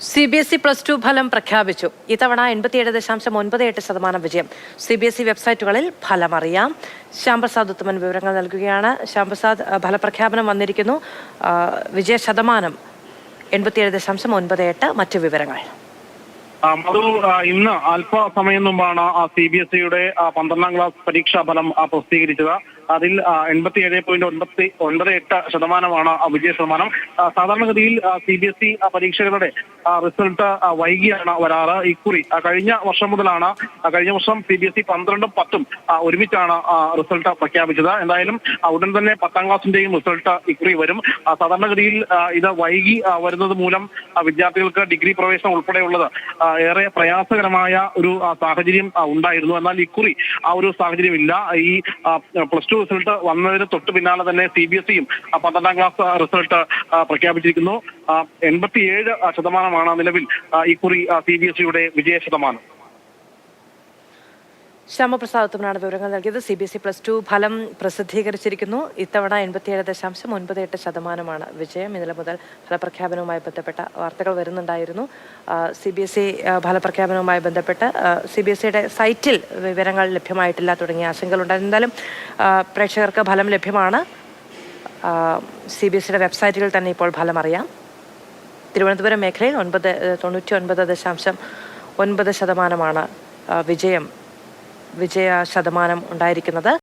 CBSE +2 ഫലം പ്രഖ്യാപിച്ചു. ഇത്തവണ 87.98% വിജയം. CBSE വെബ്സൈറ്റുകളിൽ ഫലം അറിയാം. ശ്യാംപ്രസാദ് ഉത്തമൻ വിവരങ്ങൾ നൽകുകയാണ്. ശ്യാംപ്രസാദ്, ഫലപ്രഖ്യാപനം വന്നിരിക്കുന്നു. വിജയ ശതമാനം 87.98. മറ്റു വിവരങ്ങൾ. മധു, ഇന്ന് അല്പസമയം മുമ്പാണ് CBSEയുടെ 12ാം ക്ലാസ് പരീക്ഷാ ഫലം പ്രസിദ്ധീകരിച്ചത്. അതിൽ 87.98% വിജയ ശതമാനം. സാധാരണഗതിയിൽ CBSE പരീക്ഷകളുടെ റിസൾട്ട് വൈകിയാണ് വരാറ്. ഇക്കുറി കഴിഞ്ഞ വർഷം മുതലാണ്. കഴിഞ്ഞ വർഷം CBSE 12ഉം 10ഉം ഒരുമിച്ചാണ് റിസൾട്ട് പ്രഖ്യാപിച്ചത്. എന്തായാലും ഉടൻ തന്നെ 10ാം ക്ലാസിന്റെയും റിസൾട്ട് ഇക്കുറി വരും. സാധാരണഗതിയിൽ ഇത് വൈകി വരുന്നത് മൂലം വിദ്യാർത്ഥികൾക്ക് ഡിഗ്രി പ്രവേശനം ഉൾപ്പെടെയുള്ളത് ഏറെ പ്രയാസകരമായ ഒരു സാഹചര്യം ഉണ്ടായിരുന്നു. എന്നാൽ ഇക്കുറി ആ ഒരു സാഹചര്യം ഇല്ല. ഈ +2 റിസൾട്ട് വന്നതിന് തൊട്ട് പിന്നാലെ തന്നെ CBSEയും 12ാം ക്ലാസ് റിസൾട്ട് പ്രഖ്യാപിച്ചിരിക്കുന്നു. 87% നിലവിൽ ഇക്കുറി CBSEയുടെ വിജയ ശതമാനം. ശ്യാമപ്രസാദ് ഉത്തമനാണ് വിവരങ്ങൾ നൽകിയത്. CBSE +2 ഫലം പ്രസിദ്ധീകരിച്ചിരിക്കുന്നു. ഇത്തവണ 87.98% വിജയം. ഇന്നലെ മുതൽ ഫലപ്രഖ്യാപനവുമായി ബന്ധപ്പെട്ട വാർത്തകൾ വരുന്നുണ്ടായിരുന്നു. CBSE ഫലപ്രഖ്യാപനവുമായി ബന്ധപ്പെട്ട് CBSEയുടെ സൈറ്റിൽ വിവരങ്ങൾ ലഭ്യമായിട്ടില്ല തുടങ്ങിയ ആശങ്കകളുണ്ടായിരുന്നു. എന്തായാലും പ്രേക്ഷകർക്ക് ഫലം ലഭ്യമാണ്. CBSEയുടെ വെബ്സൈറ്റുകളിൽ തന്നെ ഇപ്പോൾ ഫലം അറിയാം. തിരുവനന്തപുരം മേഖലയിൽ 99.9% വിജയ ശതമാനം ഉണ്ടായിരിക്കുന്നത്.